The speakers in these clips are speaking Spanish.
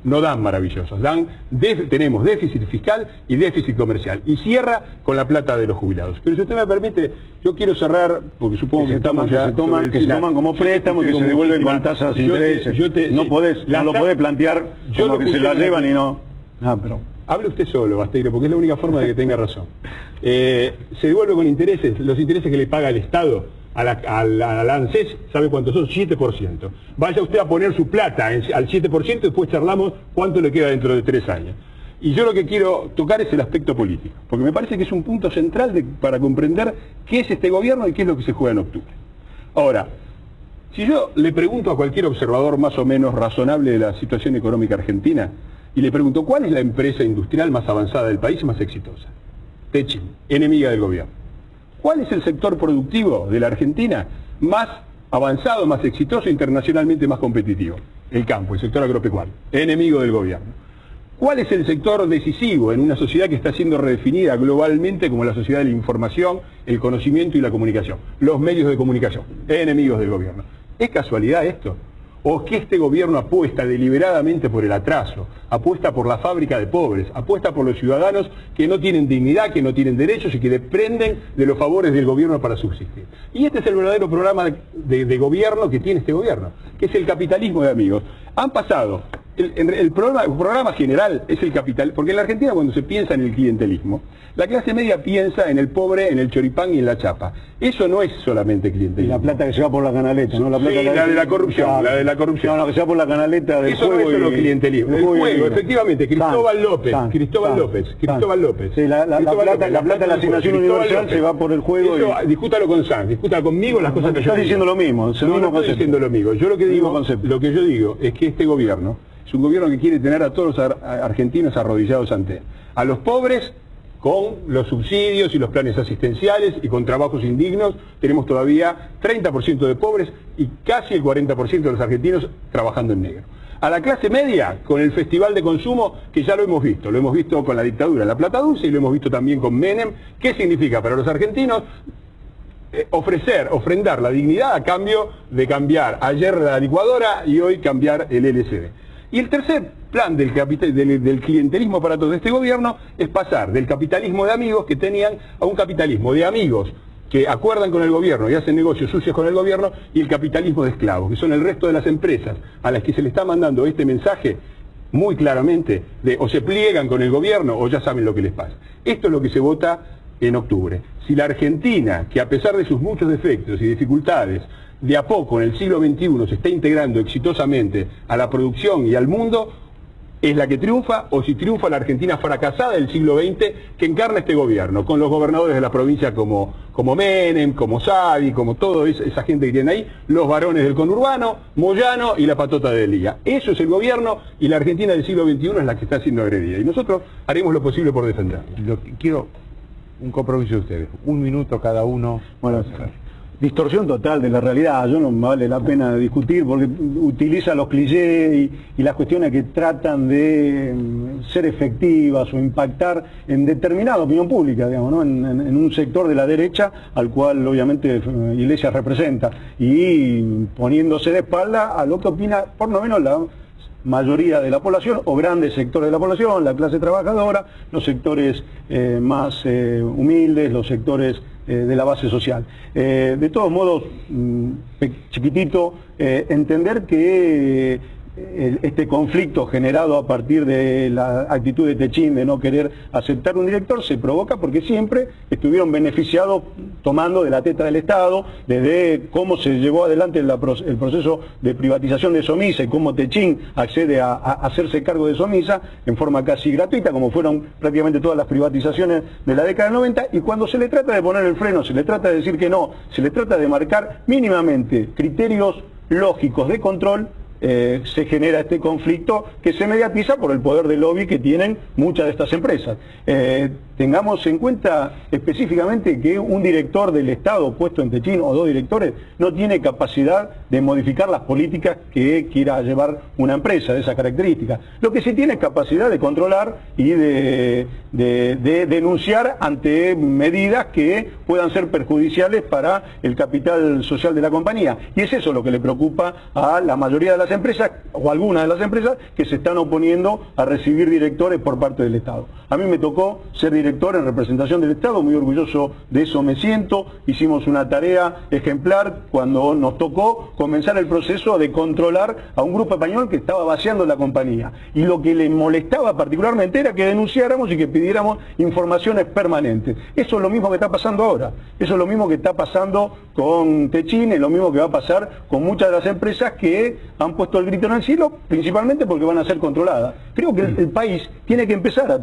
no dan maravillosos, tenemos déficit fiscal y déficit comercial, y cierra con la plata de los jubilados. Pero si usted me permite, yo quiero cerrar, porque supongo que estamos ya... Que se toman como préstamos y que se devuelven con tasas de intereses. No lo podés plantear como que se la llevan y no... pero... Hable usted solo, Basteiro, porque es la única forma de que tenga razón. Se devuelve con intereses, los intereses que le paga el Estado a la ANSES, ¿sabe cuántos son? 7%. Vaya usted a poner su plata al 7% y después charlamos cuánto le queda dentro de 3 años. Y yo lo que quiero tocar es el aspecto político, porque me parece que es un punto central para comprender qué es este gobierno y qué es lo que se juega en octubre. Ahora, si yo le pregunto a cualquier observador más o menos razonable de la situación económica argentina, y le pregunto, ¿cuál es la empresa industrial más avanzada del país y más exitosa? Techin, enemiga del gobierno. ¿Cuál es el sector productivo de la Argentina más avanzado, más exitoso, internacionalmente más competitivo? El campo, el sector agropecuario, enemigo del gobierno. ¿Cuál es el sector decisivo en una sociedad que está siendo redefinida globalmente como la sociedad de la información, el conocimiento y la comunicación? Los medios de comunicación, enemigos del gobierno. ¿Es casualidad esto? ¿O es que este gobierno apuesta deliberadamente por el atraso, apuesta por la fábrica de pobres, apuesta por los ciudadanos que no tienen dignidad, que no tienen derechos y que dependen de los favores del gobierno para subsistir? Y este es el verdadero programa de gobierno que tiene este gobierno, que es el capitalismo de amigos. Han pasado, el programa general es el capital, porque en la Argentina cuando se piensa en el clientelismo, la clase media piensa en el pobre, en el choripán y en la chapa. Eso no es solamente clientelismo. Y la plata que se va por la canaleta, ¿no? La plata sí, la de la corrupción, claro. La de la corrupción. No, que se va por la canaleta del eso juego. Eso no es lo clientelismo. El juego, efectivamente, Cristóbal López. Sí, la plata de la asignación universal se va por el juego. Eso, discútalo con Sanz, discútalo conmigo las cosas que yo digo. Diciendo lo mismo. No estoy diciendo lo mismo. Yo lo que yo digo es que este gobierno es un gobierno que quiere tener a todos los argentinos arrodillados ante él. A los pobres con los subsidios y los planes asistenciales y con trabajos indignos, tenemos todavía 30% de pobres y casi el 40% de los argentinos trabajando en negro. A la clase media, con el festival de consumo, que ya lo hemos visto con la dictadura, la plata dulce, y lo hemos visto también con Menem. ¿Qué significa para los argentinos? Ofrendar la dignidad a cambio de cambiar ayer la licuadora y hoy cambiar el LCD. Y el tercer plan del clientelismo para todo este gobierno es pasar del capitalismo de amigos que tenían a un capitalismo de amigos que acuerdan con el gobierno y hacen negocios sucios con el gobierno, y el capitalismo de esclavos, que son el resto de las empresas a las que se le está mandando este mensaje muy claramente de o se pliegan con el gobierno o ya saben lo que les pasa. Esto es lo que se vota en octubre. Si la Argentina, que a pesar de sus muchos defectos y dificultades, de a poco en el siglo XXI se está integrando exitosamente a la producción y al mundo, es la que triunfa, o si triunfa la Argentina fracasada del siglo XX que encarna este gobierno, con los gobernadores de la provincia como Menem, como Sadi, como toda esa gente que tienen ahí, los varones del conurbano, Moyano y la patota de Elía. Eso es el gobierno, y la Argentina del siglo XXI es la que está siendo agredida. Y nosotros haremos lo posible por defenderla. Quiero un compromiso de ustedes, 1 minuto cada uno. Bueno, distorsión total de la realidad. Yo no me vale la pena discutir porque utiliza los clichés y las cuestiones que tratan de ser efectivas o impactar en determinada opinión pública, digamos, ¿no? en un sector de la derecha al cual obviamente Iglesias representa, y poniéndose de espalda a lo que opina por lo menos la mayoría de la población o grandes sectores de la población, la clase trabajadora, los sectores más humildes, los sectores de la base social. De todos modos, chiquitito, entender que este conflicto generado a partir de la actitud de Techin de no querer aceptar un director se provoca porque siempre estuvieron beneficiados tomando de la teta del Estado, desde cómo se llevó adelante el proceso de privatización de Somisa y cómo Techin accede a hacerse cargo de Somisa en forma casi gratuita, como fueron prácticamente todas las privatizaciones de la década del 90, y cuando se le trata de poner el freno, se le trata de decir que no, se le trata de marcar mínimamente criterios lógicos de control, se genera este conflicto que se mediatiza por el poder de lobby que tienen muchas de estas empresas. Tengamos en cuenta específicamente que un director del Estado puesto en Techin, o 2 directores, no tiene capacidad de modificar las políticas que quiera llevar una empresa de esa característica. Lo que sí tiene es capacidad de controlar y de denunciar ante medidas que puedan ser perjudiciales para el capital social de la compañía. Y es eso lo que le preocupa a la mayoría de las empresas, o algunas de las empresas, que se están oponiendo a recibir directores por parte del Estado. A mí me tocó ser director en representación del Estado, muy orgulloso de eso me siento. Hicimos una tarea ejemplar cuando nos tocó comenzar el proceso de controlar a un grupo español que estaba vaciando la compañía. Y lo que le molestaba particularmente era que denunciáramos y que pidiéramos informaciones permanentes. Eso es lo mismo que está pasando ahora. Eso es lo mismo que está pasando con Techin, es lo mismo que va a pasar con muchas de las empresas que han puesto el grito en el cielo, principalmente porque van a ser controladas. Creo que el país tiene que empezar a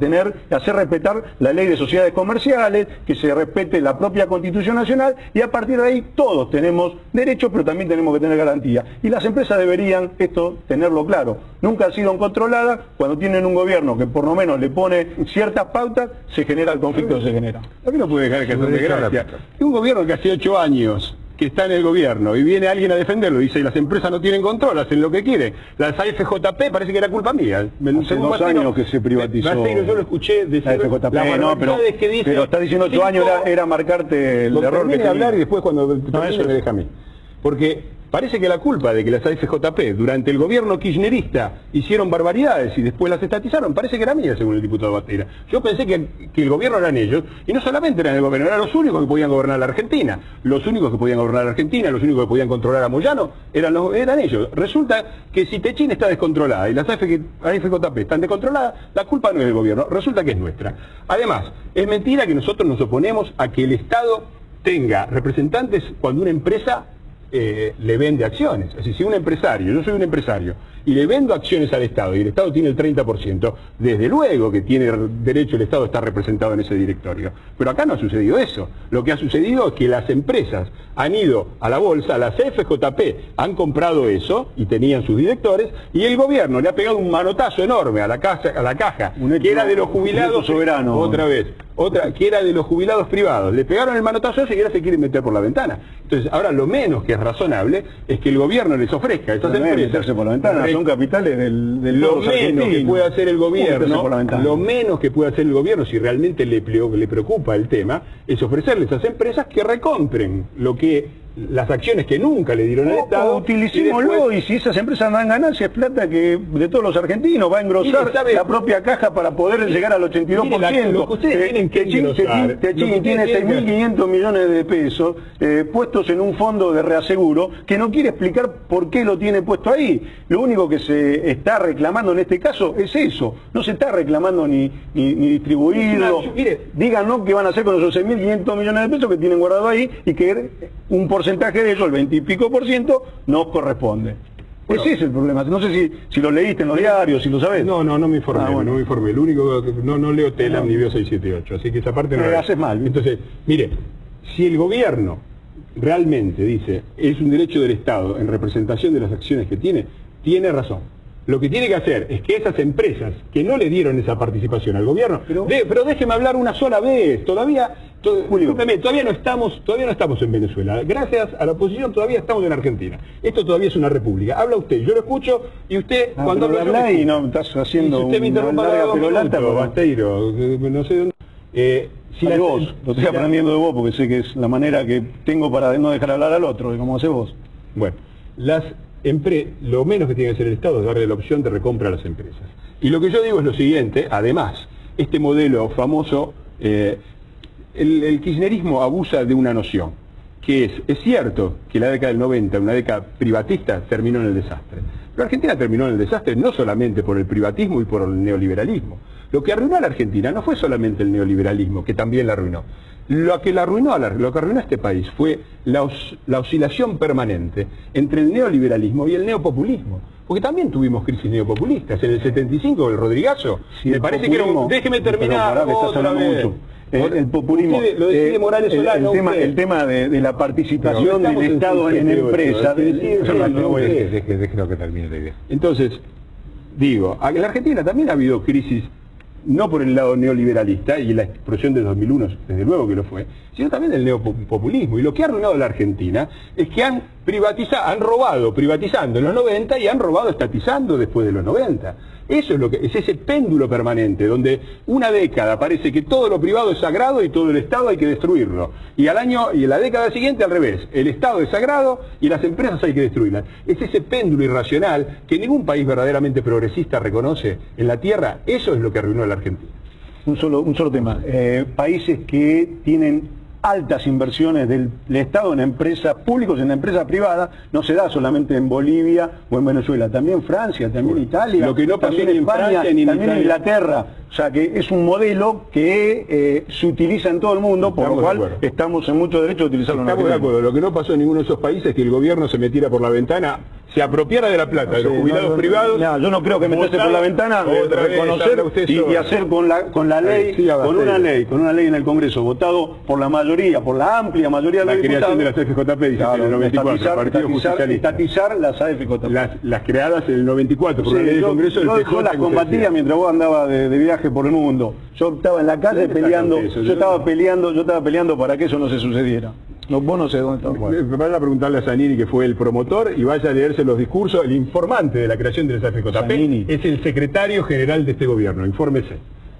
hacer respetar la ley de sociedades comerciales, que se respete la propia Constitución Nacional, y a partir de ahí todos tenemos derechos, pero también tenemos que tener garantía. Y las empresas deberían esto tenerlo claro. Nunca han sido controladas. Cuando tienen un gobierno que por lo menos le pone ciertas pautas, se genera el conflicto que se genera. ¿Por qué no puede dejar que se me gracia? Es un gobierno que hace 8 años que está en el gobierno y viene alguien a defenderlo y dice, y las empresas no tienen control, hacen lo que quieren. Las AFJP parece que era culpa mía. Hace 2 años que se privatizó. Yo lo escuché decir pero está diciendo 8 años era marcarte el error que tenía. Hablar y después cuando termine me deja a mí. Porque parece que la culpa de que las AFJP durante el gobierno kirchnerista hicieron barbaridades y después las estatizaron, parece que era mía, según el diputado Batera. Yo pensé que el gobierno eran ellos, y no solamente eran el gobierno, eran los únicos que podían gobernar la Argentina. Los únicos que podían gobernar la Argentina, los únicos que podían controlar a Moyano, eran ellos. Resulta que si Techin está descontrolada y las AFJP están descontroladas, la culpa no es del gobierno, resulta que es nuestra. Además, es mentira que nosotros nos oponemos a que el Estado tenga representantes cuando una empresa le vende acciones. Es decir, si un empresario, yo soy un empresario, y le vendo acciones al Estado, y el Estado tiene el 30%, desde luego que tiene derecho el Estado a estar representado en ese directorio. Pero acá no ha sucedido eso. Lo que ha sucedido es que las empresas han ido a la bolsa, las FJP han comprado eso, y tenían sus directores, y el gobierno le ha pegado un manotazo enorme a la caja, que era de los jubilados soberanos. Otra que era de los jubilados privados. Le pegaron el manotazo y ahora se quieren meter por la ventana. Entonces, ahora lo menos que es razonable es que el gobierno les ofrezca a estas empresas. Por la ventana, son capitales del lo menos que puede hacer el gobierno, lo menos que puede hacer el gobierno, si realmente le preocupa el tema, es ofrecerles a esas empresas que recompren las acciones que nunca le dieron al Estado. Utilicémoslo, y si esas empresas dan ganancias, es plata que de todos los argentinos va a engrosar la propia caja para poder llegar al 82%. Lo que ustedes tienen que engrosar, Techin tiene 6.500 millones de pesos puestos en un fondo de reaseguro que no quiere explicar por qué lo tiene puesto ahí. Lo único que se está reclamando en este caso es eso. No se está reclamando ni distribuirlo. Díganos qué van a hacer con esos 6.500 millones de pesos que tienen guardado ahí, y que un porcentaje de eso, el 20 y pico %, nos corresponde. Bueno, ese es el problema. No sé si lo leíste en los diarios, si lo sabés. No me informé, no me informé. Lo único que no leo Telam ni veo 678, así que esa parte no. Haces mal. Entonces, mire, si el gobierno realmente dice es un derecho del Estado en representación de las acciones que tiene razón. Lo que tiene que hacer es que esas empresas que no le dieron esa participación al gobierno, pero déjeme hablar una sola vez, todavía no estamos en Venezuela, gracias a la oposición todavía estamos en Argentina, esto todavía es una república. Habla usted, yo lo escucho, y usted cuando habla y no estás haciendo, si usted me interrumpa Basteiro, no sé dónde. Lo estoy aprendiendo de vos, porque sé que es la manera que tengo para no dejar hablar al otro, como haces vos. Bueno, lo menos que tiene que hacer el Estado es darle la opción de recompra a las empresas. Y lo que yo digo es lo siguiente, además, este modelo famoso, el kirchnerismo abusa de una noción, que es cierto que la década del 90, una década privatista, terminó en el desastre. Pero Argentina terminó en el desastre no solamente por el privatismo y por el neoliberalismo. Lo que arruinó a la Argentina no fue solamente el neoliberalismo, que también la arruinó. Lo que arruinó a este país fue la oscilación permanente entre el neoliberalismo y el neopopulismo. Porque también tuvimos crisis neopopulistas. En el 75, el Rodrigazo, me parece que era un... Déjeme terminar. El populismo, lo decide Morales Solano, el tema de la participación del Estado en empresas. Déjelo que termine la idea. Entonces, digo, en la Argentina también ha habido crisis no por el lado neoliberalista, y la explosión de 2001 desde luego que lo fue, sino también del neopopulismo. Y lo que ha arruinado la Argentina es que han robado privatizando en los 90 y han robado estatizando después de los 90. Eso es lo que es, ese péndulo permanente, donde una década parece que todo lo privado es sagrado y todo el Estado hay que destruirlo. Y al año y en la década siguiente al revés, el Estado es sagrado y las empresas hay que destruirlas. Es ese péndulo irracional que ningún país verdaderamente progresista reconoce en la Tierra. Eso es lo que arruinó a la Argentina. Un solo tema. Países que tienen altas inversiones del Estado en empresas públicas, en empresas privadas, no se da solamente en Bolivia o en Venezuela, también Francia, también Italia, lo que no pasó también ni en España, Francia ni en también Italia. Inglaterra. O sea que es un modelo que se utiliza en todo el mundo, por lo cual estamos en mucho derecho de utilizarlo. Estamos de acuerdo. Lo que no pasó en ninguno de esos países es que el gobierno se metiera por la ventana, se apropiara de la plata de los jubilados privados. No, yo no creo que meterse por la ventana, reconocer y hacer con la ley, con una ley en el Congreso, votado por la mayoría, por la amplia mayoría de los diputados. La creación de las AFJP, dice en el 94, estatizar las AFJP. Las creadas en el 94, por la ley del Congreso del PJ. Yo las combatía mientras vos andabas de viaje por el mundo. Yo estaba en la calle peleando, yo estaba peleando para que eso no se sucediera. No, vos no sé dónde estás. Bueno. Vaya a preguntarle a Zanini, que fue el promotor, y vaya a leerse los discursos. El informante de la creación de las AFJP Zanini es el secretario general de este gobierno, infórmese.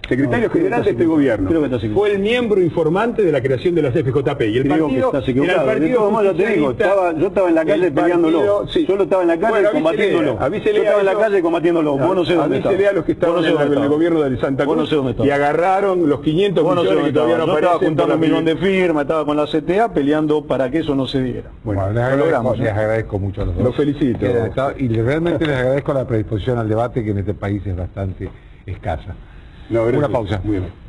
Secretario general de este gobierno. Fue el miembro informante de la creación de las FJP. Y el partido, era el partido, yo te digo, yo estaba en la calle peleándolo. Sí. Yo estaba en la calle combatiéndolo. Yo estaba en la calle combatiéndolo. Vos no sé dónde estaba. Avísele a los que estaban en el gobierno de Santa Cruz y agarraron los 500 millones que todavía no aparecen. Yo estaba juntando 1 millón de firmas, estaba con la CTA peleando para que eso no se diera. Bueno, les agradezco mucho a los dos. Los felicito. Y realmente les agradezco la predisposición al debate, que en este país es bastante escasa. No, una pausa. Muy bien.